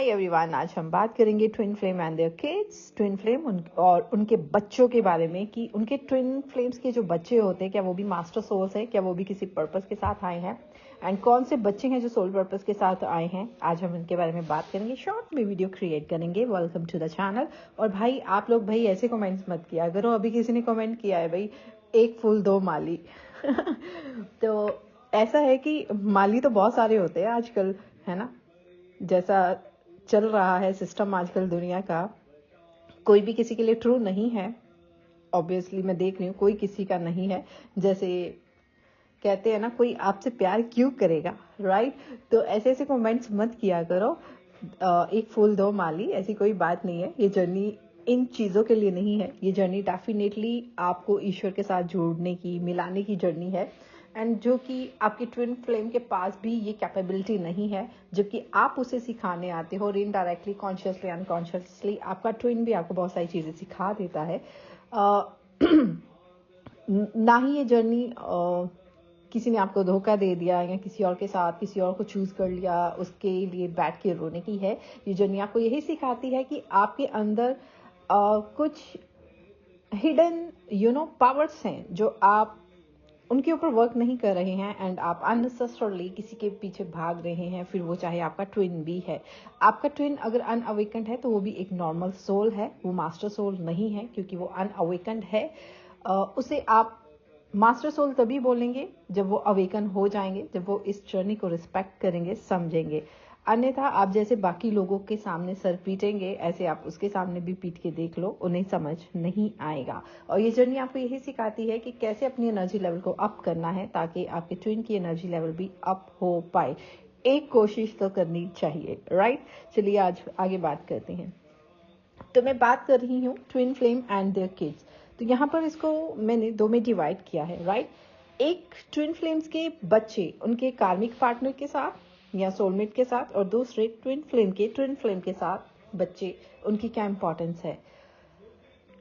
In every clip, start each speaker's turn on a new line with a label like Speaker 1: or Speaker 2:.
Speaker 1: Hi everyone, आज हम बात करेंगे twin flame and their kids, twin flame और उनके बच्चों के बारे में कि उनके ट्विन फ्लेम्स के जो बच्चे होते हैं क्या वो भी मास्टर सोल्स हैं, क्या वो भी किसी पर्पस के साथ आए हैं एंड कौन से बच्चे हैं जो सोल पर्पस के साथ आए हैं। आज हम इनके बारे में बात करेंगे, शॉर्ट में वीडियो क्रिएट करेंगे। Welcome to the channel. और भाई आप लोग भाई ऐसे कमेंट्स मत किया करो, अभी किसी ने कमेंट किया है भाई एक फूल दो माली तो ऐसा है कि माली तो बहुत सारे होते हैं आजकल, है ना। जैसा चल रहा है सिस्टम आजकल दुनिया का, कोई भी किसी के लिए ट्रू नहीं है। ऑब्वियसली मैं देख रही हूँ कोई किसी का नहीं है। जैसे कहते हैं ना, कोई आपसे प्यार क्यों करेगा, राइट। तो ऐसे ऐसे कमेंट्स मत किया करो। एक फूल दो माली, ऐसी कोई बात नहीं है। ये जर्नी इन चीज़ों के लिए नहीं है। ये जर्नी डेफिनेटली आपको ईश्वर के साथ जोड़ने की, मिलाने की जर्नी है। एंड जो कि आपकी ट्विन फ्लेम के पास भी ये कैपेबिलिटी नहीं है, जबकि आप उसे सिखाने आते हो। और इनडायरेक्टली, कॉन्शियसली, अनकॉन्शियसली आपका ट्विन भी आपको बहुत सारी चीज़ें सिखा देता है। ना ही ये जर्नी किसी ने आपको धोखा दे दिया या किसी और के साथ किसी और को चूज कर लिया उसके लिए बैठ के रोने की है। ये जर्नी आपको यही सिखाती है कि आपके अंदर कुछ हिडन पावर्स हैं जो आप उनके ऊपर वर्क नहीं कर रहे हैं एंड आप अननेसेसरली किसी के पीछे भाग रहे हैं, फिर वो चाहे आपका ट्विन भी है। आपका ट्विन अगर अनअवेकेंड है तो वो भी एक नॉर्मल सोल है, वो मास्टर सोल नहीं है, क्योंकि वो अनअवेकेंड है। उसे आप मास्टर सोल तभी बोलेंगे जब वो अवेकन हो जाएंगे, जब वो इस जर्नी को रिस्पेक्ट करेंगे, समझेंगे। अन्यथा आप जैसे बाकी लोगों के सामने सर पीटेंगे, ऐसे आप उसके सामने भी पीट के देख लो, उन्हें समझ नहीं आएगा। और ये जर्नी आपको यही सिखाती है कि कैसे अपनी एनर्जी लेवल को अप करना है ताकि आपके ट्विन की एनर्जी लेवल भी अप हो पाए। एक कोशिश तो करनी चाहिए, राइट। चलिए आज आगे बात करते हैं। तो मैं बात कर रही हूँ twin flame and their kids. तो यहाँ पर इसको मैंने दो में डिवाइड किया है, राइट। एक ट्विन फ्लेम्स के बच्चे उनके कार्मिक पार्टनर के साथ या सोलमेट के साथ, और दूसरे ट्विन फ्लेम के साथ बच्चे, उनकी क्या इंपॉर्टेंस है।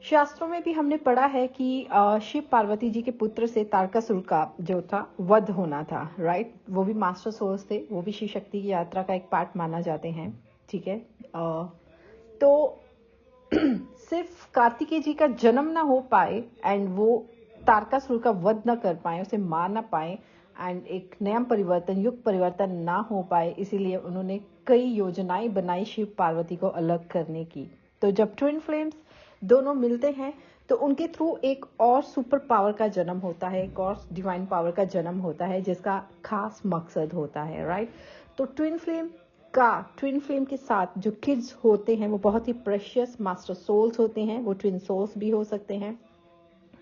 Speaker 1: शास्त्रों में भी हमने पढ़ा है कि शिव पार्वती जी के पुत्र से तारकासुर का जो था वध होना था, राइट। वो भी मास्टर सोल्स थे, वो भी शिव शक्ति की यात्रा का एक पार्ट माना जाते हैं, ठीक है। तो सिर्फ कार्तिकेय जी का जन्म ना हो पाए एंड वो तारकासुर का वध ना कर पाए, उसे मार ना पाए एंड एक नया परिवर्तन, युग परिवर्तन ना हो पाए, इसीलिए उन्होंने कई योजनाएं बनाई शिव पार्वती को अलग करने की। तो जब ट्विन फ्लेम्स दोनों मिलते हैं तो उनके थ्रू एक और सुपर पावर का जन्म होता है, एक और डिवाइन पावर का जन्म होता है, जिसका खास मकसद होता है, राइट। तो ट्विन फ्लेम के साथ जो किड्स होते हैं वो बहुत ही प्रेशियस मास्टर सोल्स होते हैं। वो ट्विन सोल्स भी हो सकते हैं,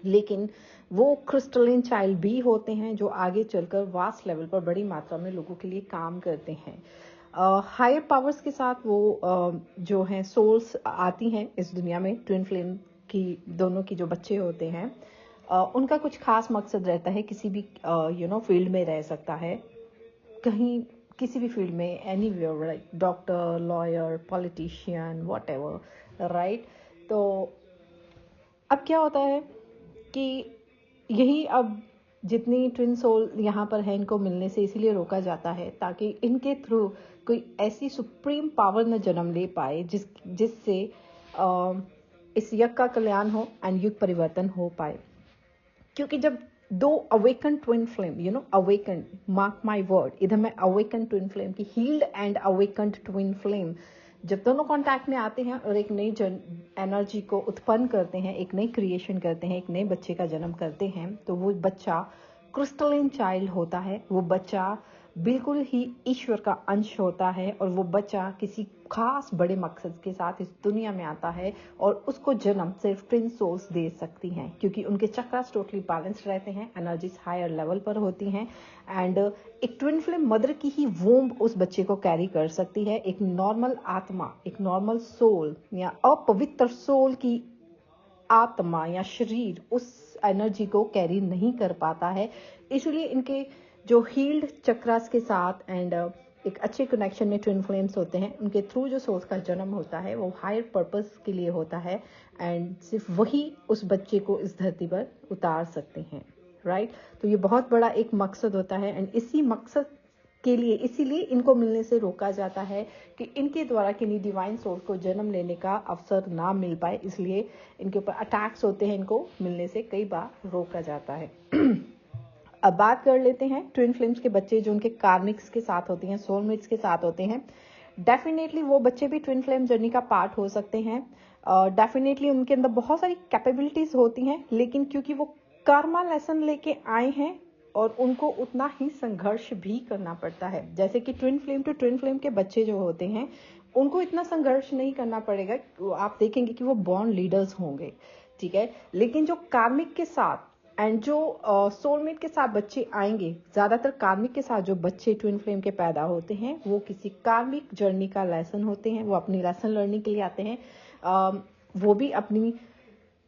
Speaker 1: लेकिन वो क्रिस्टलिन चाइल्ड भी होते हैं जो आगे चलकर वास्ट लेवल पर बड़ी मात्रा में लोगों के लिए काम करते हैं। हायर पावर्स के साथ वो जो हैं सोल्स आती हैं इस दुनिया में। ट्विन फ्लेम की दोनों की जो बच्चे होते हैं उनका कुछ खास मकसद रहता है। किसी भी फील्ड में रह सकता है, कहीं किसी भी फील्ड में, anywhere, like doctor, lawyer, politician, whatever, right. तो अब क्या होता है कि यही अब जितनी ट्विन सोल यहाँ पर है, इनको मिलने से इसीलिए रोका जाता है ताकि इनके थ्रू कोई ऐसी सुप्रीम पावर न जन्म ले पाए जिससे इस यज्ञ का कल्याण हो एंड युग परिवर्तन हो पाए। क्योंकि जब दो awaken twin flame, awaken, mark my word, इधर मैं अवेकन ट्विन फ्लेम की, healed and awakened twin flame, जब दोनों कांटेक्ट में आते हैं और एक नई एनर्जी को उत्पन्न करते हैं, एक नई क्रिएशन करते हैं, एक नए बच्चे का जन्म करते हैं, तो वो बच्चा क्रिस्टलिन चाइल्ड होता है। वो बच्चा बिल्कुल ही ईश्वर का अंश होता है और वो बच्चा किसी खास बड़े मकसद के साथ इस दुनिया में आता है और उसको जन्म सिर्फ ट्विन सोल्स दे सकती हैं, क्योंकि उनके चक्रास टोटली बैलेंस्ड रहते हैं, एनर्जीज हायर लेवल पर होती हैं एंड एक ट्विन फ्लेम मदर की ही वोम उस बच्चे को कैरी कर सकती है। एक नॉर्मल आत्मा, एक नॉर्मल सोल या अपवित्र सोल की आत्मा या शरीर उस एनर्जी को कैरी नहीं कर पाता है। इसलिए इनके जो हील्ड चक्रास के साथ एंड एक अच्छे कनेक्शन में ट्विन फ्लेम्स होते हैं, उनके थ्रू जो सोल्स का जन्म होता है वो हायर पर्पस के लिए होता है एंड सिर्फ वही उस बच्चे को इस धरती पर उतार सकते हैं, राइट। तो ये बहुत बड़ा एक मकसद होता है एंड इसी मकसद के लिए, इसीलिए इनको मिलने से रोका जाता है कि इनके द्वारा किन्हीं डिवाइन सोल को जन्म लेने का अवसर ना मिल पाए, इसलिए इनके ऊपर अटैक्स होते हैं, इनको मिलने से कई बार रोका जाता है। अब बात कर लेते हैं ट्विन फ्लेम्स के बच्चे जो उनके कार्मिक्स के साथ होते हैं, सोलमेट्स के साथ होते हैं। डेफिनेटली वो बच्चे भी ट्विन फ्लेम जर्नी का पार्ट हो सकते हैं। डेफिनेटली उनके अंदर बहुत सारी कैपेबिलिटीज होती हैं, लेकिन क्योंकि वो कर्मा लेसन लेके आए हैं और उनको उतना ही संघर्ष भी करना पड़ता है। जैसे कि twin flame to twin flame के बच्चे जो होते हैं उनको इतना संघर्ष नहीं करना पड़ेगा, आप देखेंगे कि वो बॉर्न लीडर्स होंगे, ठीक है। लेकिन जो कार्मिक के साथ एंड जो सोलमेट के साथ बच्चे आएंगे, ज्यादातर कार्मिक के साथ जो बच्चे ट्विन फ्लेम के पैदा होते हैं वो किसी कार्मिक जर्नी का लेसन होते हैं, वो अपनी लेसन लर्निंग के लिए आते हैं। वो भी अपनी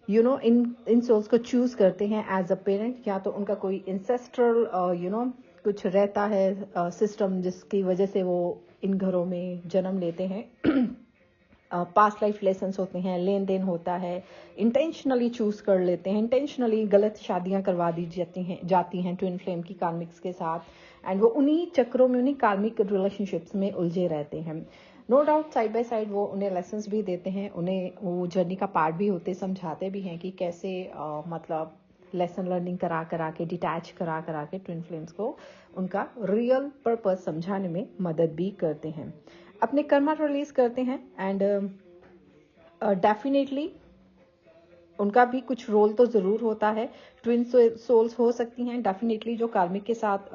Speaker 1: इन सोल्स को चूज करते हैं एज अ पेरेंट, या तो उनका कोई इंसेस्ट्रल कुछ रहता है सिस्टम जिसकी वजह से वो इन घरों में जन्म लेते हैं। पास्ट लाइफ लेसन्स होते हैं, लेन देन होता है, इंटेंशनली चूज कर लेते हैं, इंटेंशनली गलत शादियां करवा दी जाती हैं ट्विन फ्लेम की कार्मिक्स के साथ, एंड वो उन्हीं चक्रों में, उन्हीं कार्मिक रिलेशनशिप्स में उलझे रहते हैं। No doubt side by side वो उन्हें लेसन्स भी देते हैं, उन्हें वो जर्नी का पार्ट भी होते, समझाते भी हैं कि कैसे मतलब लेसन लर्निंग करा के, डिटैच करा के ट्विन फ्लेम्स को उनका रियल पर्पस समझाने में मदद भी करते हैं, अपने कर्मा रिलीज करते हैं। एंड डेफिनेटली उनका भी कुछ रोल तो जरूर होता है। ट्विन सोल्स हो सकती हैं डेफिनेटली जो कार्मिक के साथ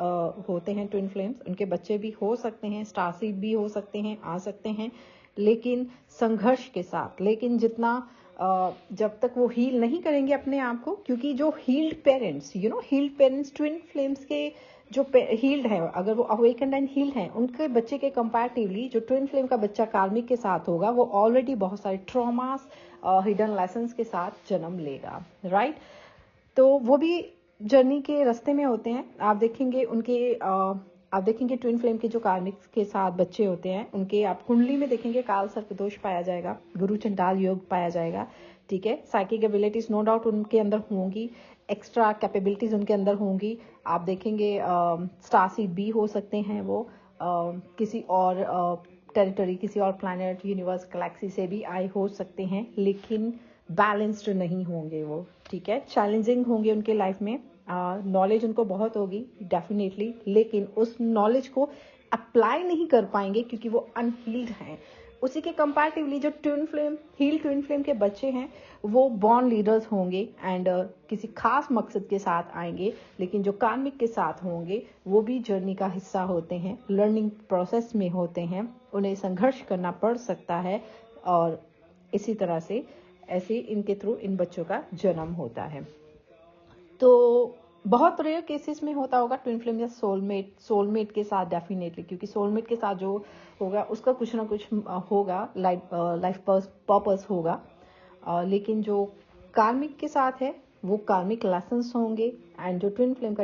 Speaker 1: होते हैं ट्विन फ्लेम्स, उनके बच्चे भी हो सकते हैं, स्टार सीड भी हो सकते हैं, आ सकते हैं, लेकिन संघर्ष के साथ। लेकिन जितना जब तक वो हील नहीं करेंगे अपने आप को, क्योंकि जो healed parents healed parents twin flames के जो हील्ड है, अगर वो अवेकन्ड एंड हील्ड है, उनके बच्चे के कंपैरेटिवली जो ट्विन फ्लेम का बच्चा कार्मिक के साथ होगा वो ऑलरेडी बहुत सारे ट्रॉमास, हिडन लेसन्स के साथ जन्म लेगा, राइट। तो वो भी जर्नी के रास्ते में होते हैं। आप देखेंगे ट्विन फ्लेम के जो कार्मिक के साथ बच्चे होते हैं उनके आप कुंडली में देखेंगे काल सर्प दोष पाया जाएगा, गुरु चंडाल योग पाया जाएगा, ठीक है। साइकिक एबिलिटीज नो डाउट उनके अंदर होंगी, एक्स्ट्रा कैपेबिलिटीज उनके अंदर होंगी। आप देखेंगे स्टार सीड भी हो सकते हैं, वो किसी और टेरिटरी, किसी और प्लैनेट, यूनिवर्स, गैलेक्सी से भी आए हो सकते हैं, लेकिन बैलेंस्ड नहीं होंगे वो, ठीक है। चैलेंजिंग होंगे उनके लाइफ में, नॉलेज उनको बहुत होगी डेफिनेटली, लेकिन उस नॉलेज को अप्लाई नहीं कर पाएंगे क्योंकि वो अनहील्ड हैं। उसी के कंपैरेटिवली जो हील ट्विन फ्लेम के बच्चे हैं वो बॉर्न लीडर्स होंगे एंड किसी खास मकसद के साथ आएंगे, लेकिन जो कार्मिक के साथ होंगे वो भी जर्नी का हिस्सा होते हैं, लर्निंग प्रोसेस में होते हैं, उन्हें संघर्ष करना पड़ सकता है, और इसी तरह से ऐसे इनके थ्रू इन बच्चों का जन्म होता है। तो बहुत रेयर केसेस में होता होगा ट्विन फ्लेम या सोलमेट के साथ डेफिनेटली, क्योंकि सोलमेट के साथ जो होगा उसका कुछ ना कुछ होगा, लाइफ पर्पस होगा, लेकिन जो कार्मिक के साथ है वो कार्मिक लेसन्स होंगे, एंड जो ट्विन फ्लेम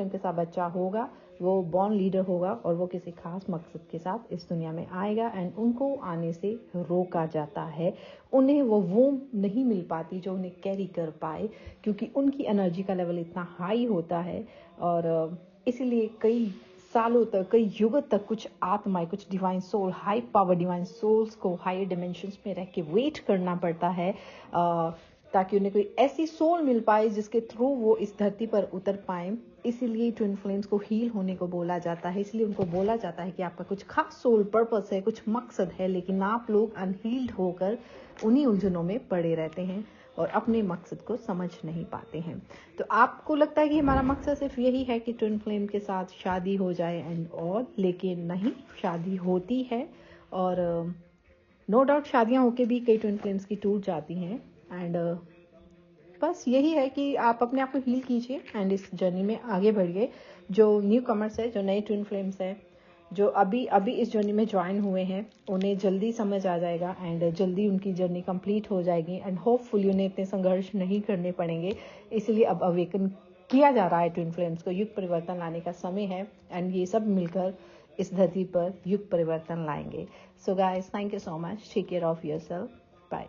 Speaker 1: के साथ बच्चा होगा वो बॉर्न लीडर होगा और वो किसी खास मकसद के साथ इस दुनिया में आएगा, एंड उनको आने से रोका जाता है। उन्हें वो वूम नहीं मिल पाती जो उन्हें कैरी कर पाए, क्योंकि उनकी एनर्जी का लेवल इतना हाई होता है, और इसीलिए कई सालों तक, कई युगों तक कुछ आत्माएं, कुछ divine soul, high power divine souls को हायर डिमेंशंस में रह के वेट करना पड़ता है, ताकि उन्हें कोई ऐसी सोल मिल पाए जिसके थ्रू वो इस धरती पर उतर पाए। इसीलिए ट्विन फ्लेम्स को हील होने को बोला जाता है, इसलिए उनको बोला जाता है कि आपका कुछ खास सोल पर्पस है, कुछ मकसद है, लेकिन आप लोग अनहील्ड होकर उन्हीं उलझनों में पड़े रहते हैं और अपने मकसद को समझ नहीं पाते हैं। तो आपको लगता है कि हमारा मकसद सिर्फ यही है कि ट्विन फ्लेम के साथ शादी हो जाए एंड ऑल, लेकिन नहीं, शादी होती है, और नो डाउट शादियां होके भी कई ट्विन फ्लेम्स की टूट जाती हैं, एंड बस यही है कि आप अपने आप को हील कीजिए एंड इस जर्नी में आगे बढ़िए। जो न्यू कमर्स है, जो नए ट्विन फ्लेम्स है, जो अभी इस जर्नी में ज्वाइन हुए हैं, उन्हें जल्दी समझ आ जाएगा एंड जल्दी उनकी जर्नी कंप्लीट हो जाएगी, एंड होपफुली उन्हें इतने संघर्ष नहीं करने पड़ेंगे। इसलिए अब अवेकन किया जा रहा है ट्विन फ्लेम्स को, युग परिवर्तन लाने का समय है, एंड ये सब मिलकर इस धरती पर युग परिवर्तन लाएंगे। So guys, thank you so much, take care of yourself, bye.